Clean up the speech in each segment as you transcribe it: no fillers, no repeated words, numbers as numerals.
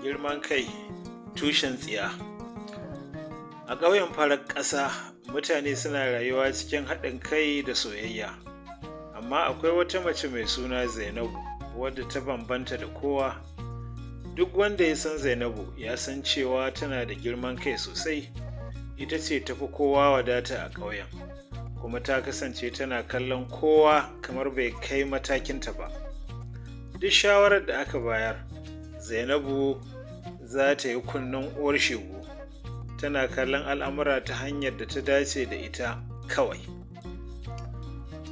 Girman kai tushen tsiya. A ƙauyen farar ƙasa, mutane suna rayuwa cikin haɗin kai da soyayya. Amma akwai wata mace mai suna Zainabu wadda ta bambanta da kowa. Duk wanda ya san Zainabu ya san cewa tana da girman kai sosai. Ita ce tafi kowa wadata a ƙauyen, kuma ta kasance tana kallon kowa kamar bai kai matakinta ba. Duk shawarar da aka bayar, Zainabu za ta yi kunnen uwar shegu, tana kallon al'amura ta hanyar da ta dace da ita kawai.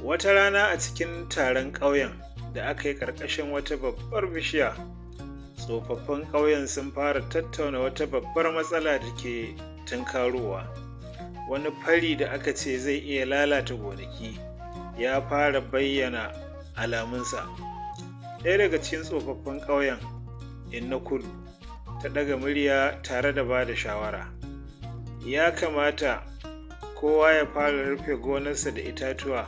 Wata rana a cikin taron ƙauyen da aka yi ƙarƙashin wata babbar bishiya, tsofaffin ƙauyen sun fara tattauna wata babbar matsala da ke tunkarowa. Wani fari da aka ce zai iya lalata gonaki ya fara bayyana alamunsa. Ɗaya daga cikin tsofaffin ƙauyen, Inna Kulu, ta ɗaga murya tare da ba da shawara. Ya kamata kowa ya fara rufe gonarsa da itatuwa,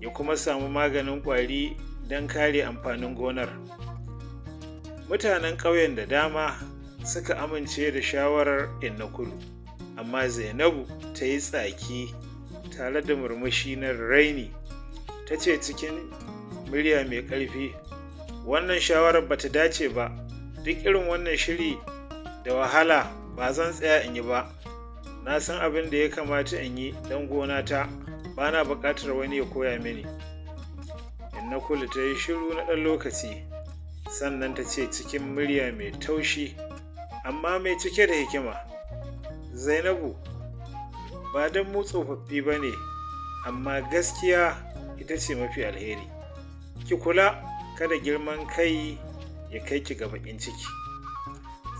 ya kuma samu maganin ƙwari don kare amfanin gonar. Mutanen ƙauyen da dama suka amince da shawarar Inna Kulu, amma Zainabu ta yi tsaki tare da murmushi na raini. Ta ce cikin murya mai ƙarfi, "Wannan shawarar ba ta dace ba, duk irin wannan shiri da wahala ba zan tsaya in yi ba. Na san abin da ya kamata in yi don gonata, ba na buƙatar wani ya koya mini." Inna Kulu ta yi shiru na ɗan lokaci, sannan ta ce cikin murya mai taushi amma mai cike da hikima, "Zainabu, ba don mu tsofaffi ba ne, amma gaskiya ita ce mafi alheri. Ki kula kada girman kai ya kai ki ga baƙin ciki."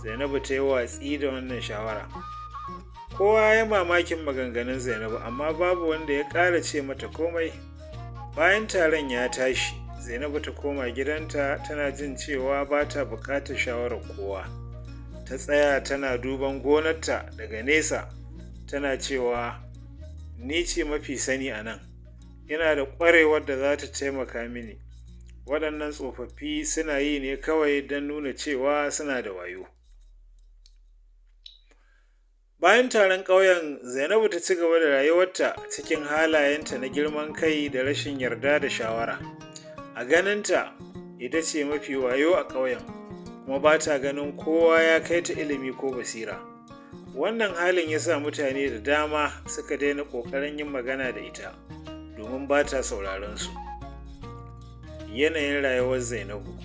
Zainabu ta yi watsi da wannan shawara. Kowa ya mamakin maganganun Zainabu, amma babu wanda ya ƙara ce mata komai. Bayan taron ya tashi, Zainabu ta koma gidanta tana jin cewa ba ta buƙatar shawarar kowa. Ta tsaya tana duban gonarta daga nesa, tana cewa, "Ni ce mafi sani a nan, ina da ƙwarewar da za ta taimaka mini. Waɗannan tsofaffi suna yi ne kawai don nuna cewa suna da wayo." Bayan taron ƙauyen, Zainabu ta ci gaba da rayuwarta cikin halayenta na girman kai da rashin yarda da shawara. A ganinta, ita ce mafi wayo a ƙauyen, kuma ba ta ganin kowa ya kai ta ilimi ko basira. Wannan halin ya sa mutane da dama suka daina ƙoƙarin yin magana da ita, domin ba ta sauraron su. Yanayin rayuwar Zainabu.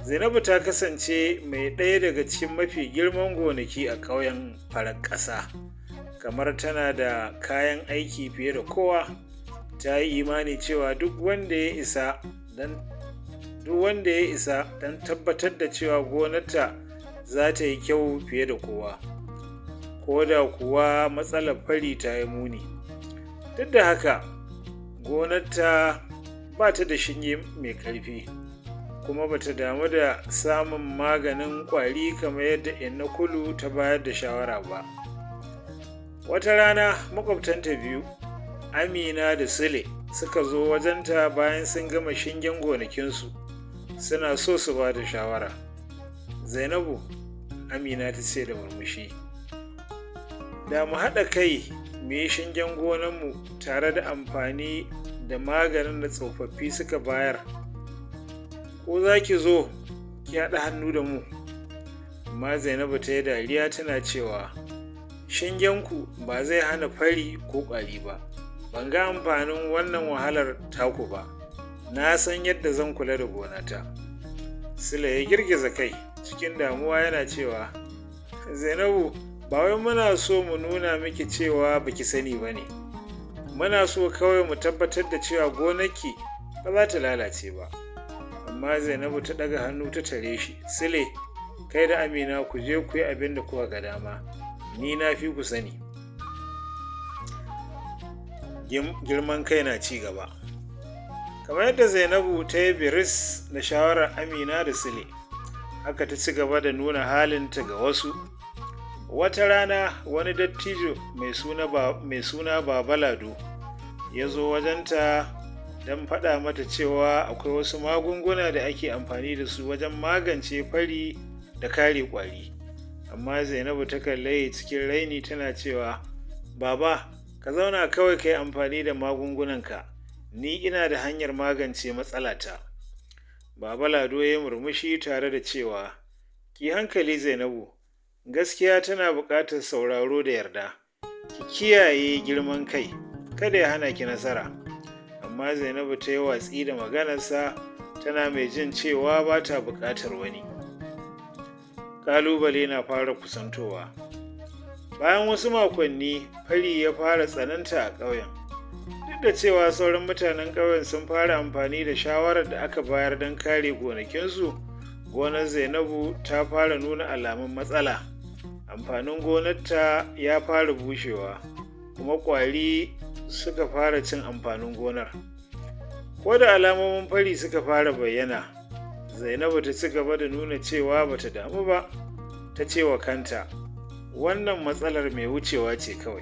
Zainabu ta kasance mai ɗaya daga cikin mafi girman gonaki a ƙauyen farar ƙasa. Kamar tana da kayan aiki fiye da kowa, ta yi imani cewa duk wanda ya isa don tabbatar da cewa gonarta za ta yi kyau fiye da kowa, ko da kuwa matsalar fari ta yi muni. Duk da haka, gonarta ba ta da shinge mai ƙarfi, kuma ba ta damu da samun maganin ƙwari kamar yadda Inna Kulu ta bayar da shawara ba. Wata rana maƙwabtanta biyu, Amina da Sule, suka zo wajenta bayan sun gama shingen gonakinsu, suna so su ba da shawara. "Zainabu," Amina ta ce da murmushi, "da mu haɗa kai mu yi shingen gonanmu tare da amfani da maganin da tsofaffi suka bayar. Ko za ki zo ki haɗa hannu da mu?" Amma Zainabu ta yi dariya tana cewa, "Shingenku ba zai hana fari ko ƙwari ba. Ban ga amfanin wannan wahalar taku ba. Na san yadda zan kula da gonata." Sule ya girgiza kai cikin damuwa yana cewa, "Zainabu, ba wai muna so mu nuna miki cewa baki sani ba ne. Muna so kawai mu tabbatar da cewa gonarki ba za ta lalace ba." Amma Zainabu ta ɗaga hannu ta tare shi, "Sule, kai da Amina ku je ku yi abin da kuka ga dama. Ni na fi ku sani." Girman kai na ci gaba. Kamar yadda Zainabu ta yi biris da shawarar Amina da Sule, haka ta ci gaba da nuna halinta ga wasu. Wata rana wani dattijo mai suna Baba Lado ya zo wajenta don faɗa mata cewa akwai wasu magunguna da ake amfani da su wajen magance fari da kare ƙwari. Amma Zainabu ta kalle cikin raini tana cewa, Baba, ka zauna kawai ka yi amfani da magungunanka, ni ina da hanyar magance matsalata. Baba Lado ya murmushi tare da cewa, Ki hankali Zainabu, gaskiya tana buƙatar sauraro da yarda. Ki kiyaye girman kai, kada ya hana ki nasara. Amma Zainabu ta yi watsi da maganarsa, tana mai jin cewa ba ta buƙatar wani. Ƙalubale na fara kusantowa. Bayan wasu makonni, fari ya fara tsananta a ƙauyen. Duk da cewa sauran mutanen ƙauyen sun fara amfani da shawarar da aka bayar don kare gonakinsu, gonar Zainabu ta fara nuna alamun matsala. Amfanin gonarta ya fara bushewa, kuma ƙwari suka fara cin amfanin gonar. Ko da alamomin fari suka fara bayyana, Zainabu ta ci gaba da nuna cewa bata damu ba. Ta ce wa kanta, wannan matsalar mai wucewa ce kawai,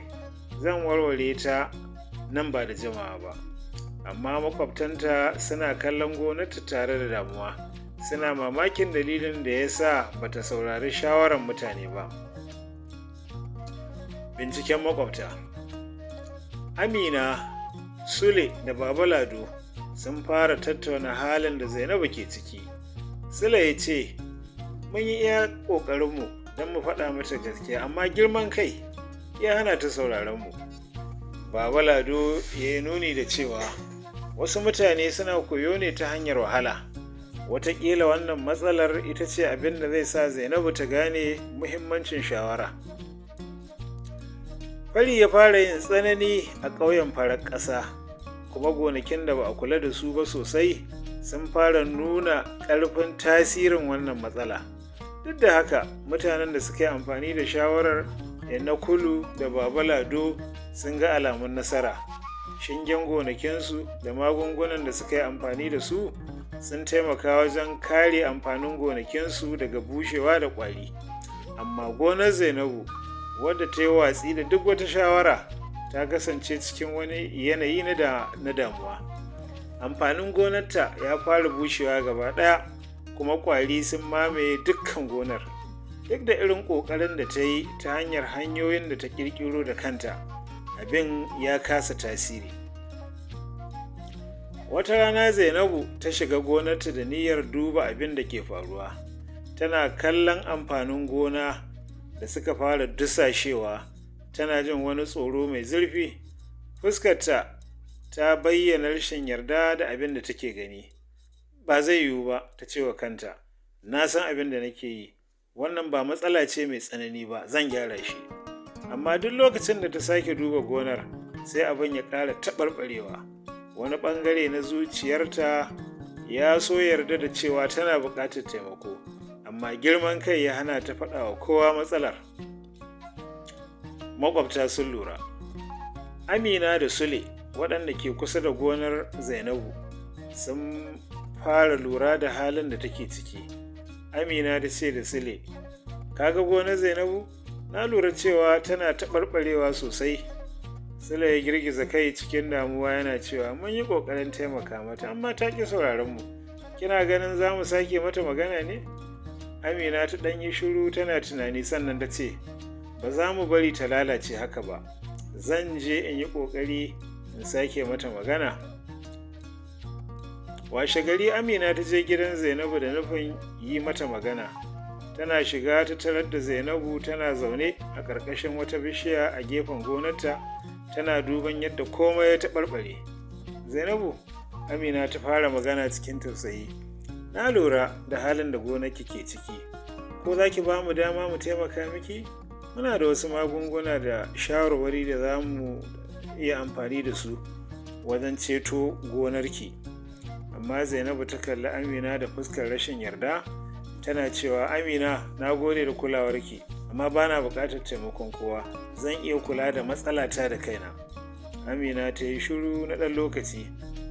zan warware ta nan ba da jimawa ba. Amma makwabtanta suna kallon gonarta tare da damuwa, suna mamakin dalilin da ya sa bata saurari shawarar mutane ba. Binciken makwabta. Amina, Sule da Baba Lado sun fara tattauna halin da Zainabu ke ciki. Sule ya ce, mun yi iya ƙoƙarinmu don mu faɗa mata gaskiya, amma girman kai ya hana ta sauraron mu. Baba Lado ya yi nuni da cewa wasu mutane suna koyo ne ta hanyar wahala. Wataƙila wannan matsalar ita ce abin da zai sa Zainabu ta gane muhimmancin shawara. Fari ya fara yin tsanani a ƙauyen farar ƙasa, kuma gonakin da ba a kula da su ba sosai sun fara nuna ƙarfin tasirin wannan matsala. Duk da haka, mutanen da suka yi amfani da shawarar na Kulu da Baba Lado sun ga alamun nasara. Shingen gonakinsu da magungunan da suka yi amfani da su sun taimaka wajen kare amfanin gonakinsu daga bushewa da ƙwari. Amma gonar Zainabu, wadda ta yi watsi da duk wata shawara, ta kasance cikin wani yanayi na damuwa. Amfanin gonarta ya fara bushewa gaba ɗaya, kuma ƙwari sun mamaye dukkan gonar. Duk da irin ƙoƙarin da ta yi ta hanyar hanyoyin da ta ƙirƙiro da kanta, abin ya kasa tasiri. Wata rana Zainabu ta shiga gonarta da niyyar duba abin da ke faruwa. Tana kallon amfanin gona da suka fara dusashewa, tana jin wani tsoro mai zurfi. Fuskarta ta bayyana rashin yarda da abin da take gani. Ba zai yiwu ba, ta ce wa kanta, na san abin da nake yi, wannan ba matsala ce mai tsanani ba, zan gyara shi. Amma duk lokacin da ta sake duba gonar, sai abin ya ƙara taɓarɓarewa. Wani ɓangare na zuciyarta ya so yarda da cewa tana buƙatar taimako, amma girman kai ya hana ta faɗa wa kowa matsalar. Maƙwabta sun lura. Amina da Sule, waɗanda ke kusa da gonar Zainabu, sun fara lura da halin da take ciki. Amina ta ce da Sule, kaga gonar Zainabu? Na lura cewa tana taɓarɓarewa sosai. Sule ya girgiza kai cikin damuwa yana cewa mun yi ƙoƙarin taimaka mata, amma ta ƙi sauraron mu. Kina ganin za mu sake mata magana ne? Amina ta ɗan yi shiru tana tunani, sannan ta ce, ba za mu bari ta lalace haka ba. Zan je in yi ƙoƙari in sake mata magana. Washe gari Amina ta je gidan Zainabu da nufin yi mata magana. Tana shiga ta tarar da Zainabu tana zaune a ƙarƙashin wata bishiya a gefen gonarta, tana duban yadda komai ya taɓarɓare. Zainabu, Amina ta fara magana cikin tausayi, na lura da halin da gonarki ke ciki. Ko za ki ba mu dama mu taimaka miki? Muna da wasu magunguna da shawarwari da za mu iya amfani da su wajen ceto gonarki. Amma Zainabu ta kalli Amina da fuskar rashin yarda, tana cewa, Amina, na gode da kulawarki, amma ba na buƙatar taimakon kowa. Zan iya kula da matsalata da kaina. Amina ta yi shiru na ɗan lokaci,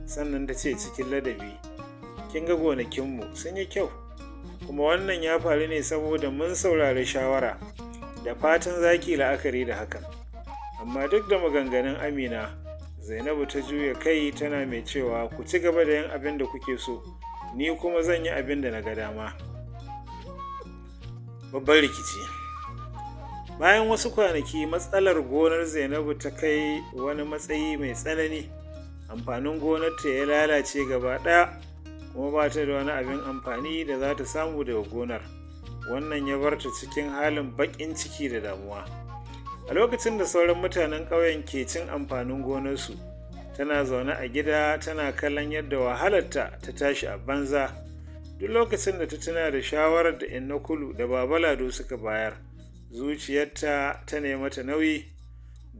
sannan ta ce cikin ladabi, kin ga gonakinmu sun yi kyau, kuma wannan ya faru ne saboda mun saurari shawara. Da fatan za ki la'akari da hakan. Amma duk da maganganun Amina, Zainabu ta juya kai tana mai cewa, ku ci gaba da yin abin da kuke so, ni kuma zan yi abin da na ga dama. babban rikici. Bayan wasu kwanaki matsalar gonar Zainabu ta kai wani matsayi mai tsanani. Amfanin gonarta ya lalace gaba ɗaya, kuma ba ta da wani abin amfani da za ta samu daga gonar. Wannan ya bar ta cikin halin baƙin ciki da damuwa. A lokacin da sauran mutanen ƙauyen ke cin amfanin gonarsu, tana zaune a gida tana kallon yadda wahalarta ta tashi a banza. Duk lokacin da ta tuna da shawarar da Inna Kulu da Baba Lado suka bayar, zuciyarta ta nemi mata nauyi.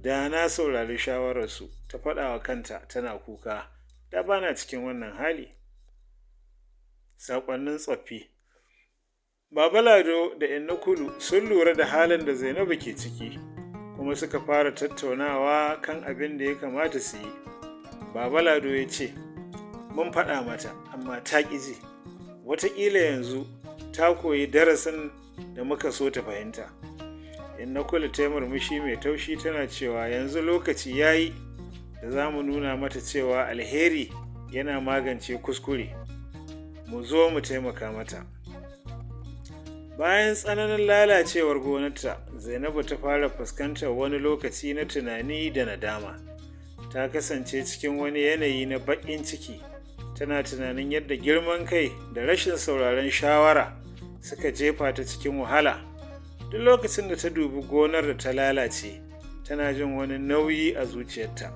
Da na saurari shawararsu, ta faɗa wa kanta tana kuka, da bana cikin wannan hali. Saƙonnin tsoffi. Baba Lado da Inna Kulu sun lura da halin da Zainabu ke ciki, kuma suka fara tattaunawa kan abin da ya kamata su yi. Baba Lado ya ce, mun faɗa mata, amma ta ƙi ji. Wataƙila yanzu ta koyi darasin da muka so ta fahimta. Inna Kulu ta yi murmushi mai taushi tana cewa yanzu lokaci ya yi da za mu nuna mata cewa alheri yana magance kuskure. Mu zo mu taimaka mata. Bayan tsananin lalacewar gonarta, Zainabu ta fara fuskantar wani lokaci na tunani da nadama. Ta kasance cikin wani yanayi na baƙin ciki, tana tunanin yadda girman kai da rashin sauraron shawara suka jefa ta cikin wahala. Duk lokacin da ta dubi gonar da ta lalace, tana jin wani nauyi a zuciyarta.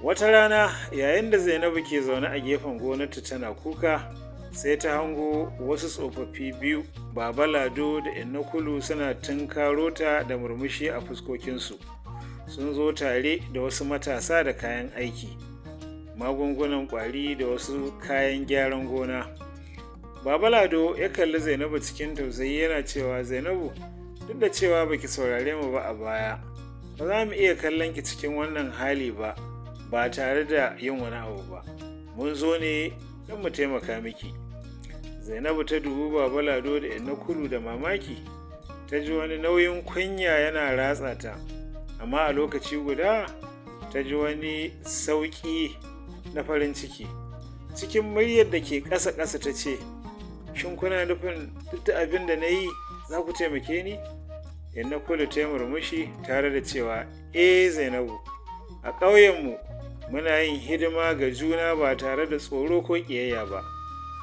Wata rana, yayin da Zainabu ke zaune a gefen gonarta tana kuka, sai ta hango wasu tsofaffi biyu, Baba Lado da Inna Kulu, suna tunkaro ta da murmushi a fuskokinsu. Sun zo tare da wasu matasa da kayan aiki, magungunan ƙwari da wasu kayan gyaran gona. Baba Lado ya kalli Zainabu cikin tausayi yana cewa, Zainabu, duk da cewa baki saurare mu ba a baya, ba za mu iya kallon ki cikin wannan hali ba tare da yin wani abu ba. Mun zo ne don mu taimaka miki. Zainabu ta dubi Baba Lado da Inna Kulu da mamaki, ta ji wani nauyin kunya yana ratsa ta, amma a lokaci guda ta ji wani sauƙi na farin ciki. Cikin muryar da ke ƙasa-ƙasa ta ce, shin kuna nufin duk da abin da na yi za ku taimake ni? Inna Kulu ta yi murmushi tare da cewa, Zainabu, a ƙauyenmu muna yin hidima ga juna ba tare da tsoro ko ƙiyayya ba.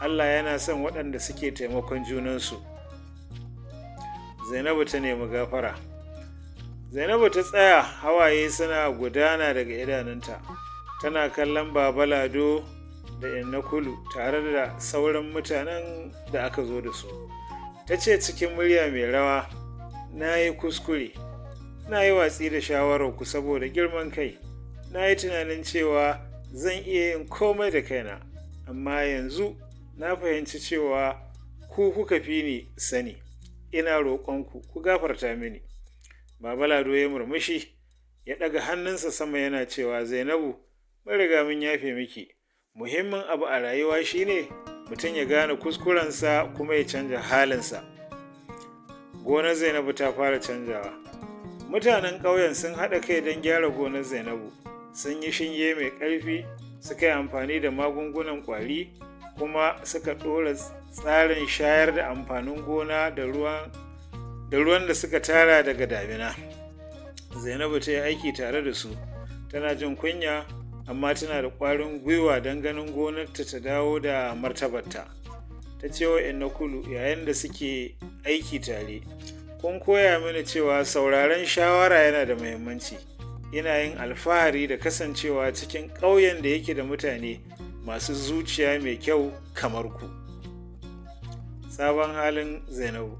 Allah yana son waɗanda suke taimakon junansu. Zainabu ta nemi gafara. Zainabu ta tsaya, hawaye suna gudana daga idanunta. Tana kallon Baba Lado da Inna Kulu tare da sauran mutanen da aka zo da su. Ta ce cikin murya mai rawa, na yi kuskure, na yi watsi da shawararku saboda girman kai. Na yi tunanin cewa zan iya yin komai da kaina, amma yanzu na fahimci cewa ku kuka fi ni sani. Ina roƙonku ku gafarta mini. Baba Lado ya murmushi, ya ɗaga hannunsa sama yana cewa, Zainabu, mun riga mun yafe miki. Muhimmin abu a rayuwa shine mutum ya gane kuskurensa kuma ya canja halinsa. Gonar Zainabu ta fara canjawa. Mutanen ƙauyen sun haɗa kai don gyara gonar Zainabu. Sun yi shinge mai ƙarfi, suka yi amfani da magungunan ƙwari, kuma suka ɗora tsarin shayar da amfanin gona da ruwan da suka tara daga damina. Zainabu ta yi aiki tare da su, tana jin kunya, amma tana da ƙwarin gwiwa don ganin gonarta ta dawo da martabarta. Ta ce wa Inna Kulu yayin da suke aiki tare, kun koya mini cewa sauraron shawara yana da muhimmanci. Ina yin alfahari da kasancewa cikin ƙauyen da yake da mutane masu zuciya mai kyau kamar ku. Sabon halin Zainabu.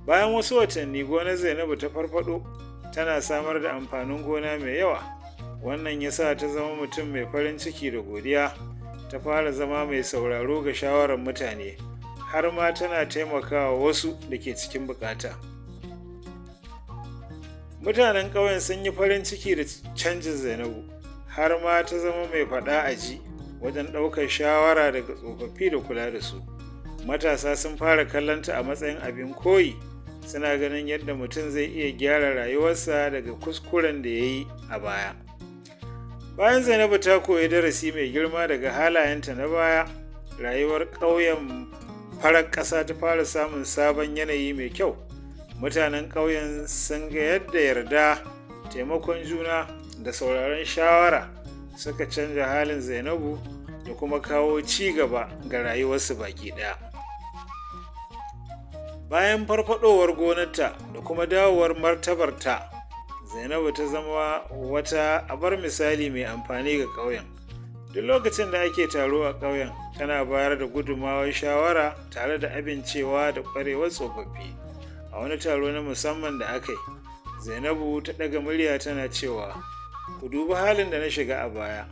Bayan wasu watanni, gonar Zainabu ta farfado, tana samar da amfanin gona mai yawa. Wannan ya sa ta zama mutum mai farin ciki da godiya. Ta fara zama mai sauraro ga shawarar mutane, har ma tana taimakawa wasu da ke cikin bukata. Mutanen ƙauyen sun yi farin ciki da canjin Zainabu, har ma ta zama mai faɗa a ji wajen ɗaukar shawara daga tsofaffi da kula da su. Matasa sun fara kallonta a matsayin abin koyi, suna ganin yadda mutum zai iya gyara rayuwarsa daga kuskuren da ya yi a baya. Bayan Zainabu ta koyi darasi mai girma daga halayenta na baya, rayuwar ƙauyen farar ƙasa ta fara samun sabon yanayi mai kyau. Mutanen ƙauyen sun ga yadda yarda, taimakon juna da sauraron shawara suka canja halin Zainabu da kuma kawo ci gaba ga rayuwarsu baki ɗaya. Bayan farfadowar gonarta da kuma dawowar martabarta, Zainabu ta zama wata abar misali mai amfani ga ƙauyen. Duk lokacin da ake taro a ƙauyen, tana bayar da gudunmawar shawara tare da amincewa da ƙwarewar tsofaffi. A wani taro na musamman da aka yi, Zainabu ta ɗaga murya tana cewa, "Ku dubi halin da na shiga a baya.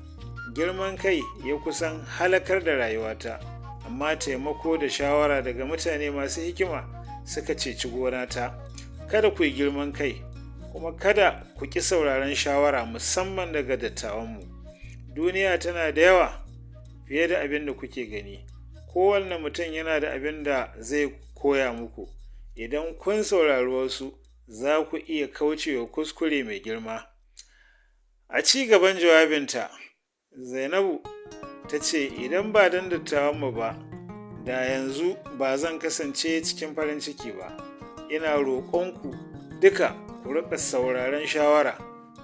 Girman kai ya kusan halakar da rayuwata, amma taimako da shawara daga mutane masu hikima suka ceci gonata. Kada ku yi girman kai, kuma kada ku ƙi sauraron shawara musamman daga dattawanmu. Duniya tana da yawa fiye da abin da kuke gani. Kowanne mutum yana da abin da zai koya muku. Idan kun saurari wasu, za ku iya kaucewa kuskure mai girma." A ci gaban jawabinta, Zainabu ta ce, "Idan ba don dattawanmu ba, da yanzu ba zan kasance cikin farin ciki ba. Ina roƙonku duka ku riƙa sauraron shawara,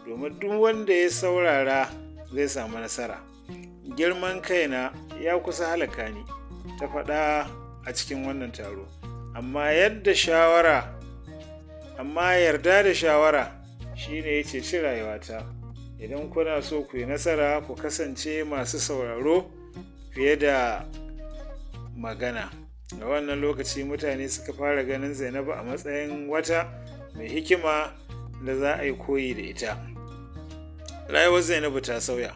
domin duk wanda ya saurara zai samu nasara. Girman kaina ya kusa halaka ni," ta faɗa a cikin wannan taro. Amma yarda da shawara shine ya ceci rayuwata. Idan kuna so ku yi nasara, ku kasance masu sauraro fiye da magana. A wannan lokaci mutane suka fara ganin Zainabu a matsayin wata mai hikima da za a yi koyi da ita. Rayuwar Zainabu ta sauya.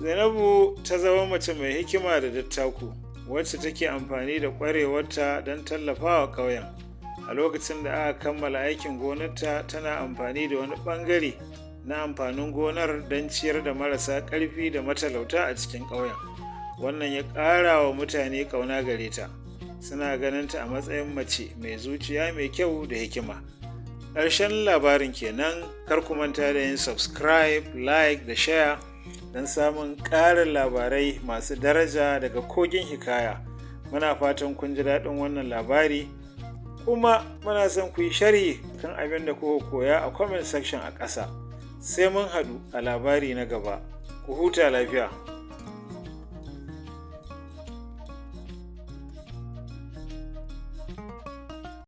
Zainabu ta zama mace mai hikima da dattaku, wacce take amfani da ƙwarewarta don tallafawa ƙauyen. A lokacin da aka kammala aikin gonarta, tana amfani da wani ɓangare na amfanin gonar don ciyar da marasa ƙarfi da matalauta a cikin ƙauyen. Wannan ya ƙara wa mutane ƙauna gare ta. Suna ganinta a matsayin mace mai zuciya mai kyau da hikima. Ƙarshen labarin kenan. Kar ku manta da yin subscribe, like da share don samun ƙarin labarai masu daraja daga Kogin Hikaya. Muna fatan kun ji daɗin wannan labari, kuma muna son ku yi sharhi kan abin da kuka koya a comment section a ƙasa. Sai mun haɗu a labari na gaba. Ku huta lafiya.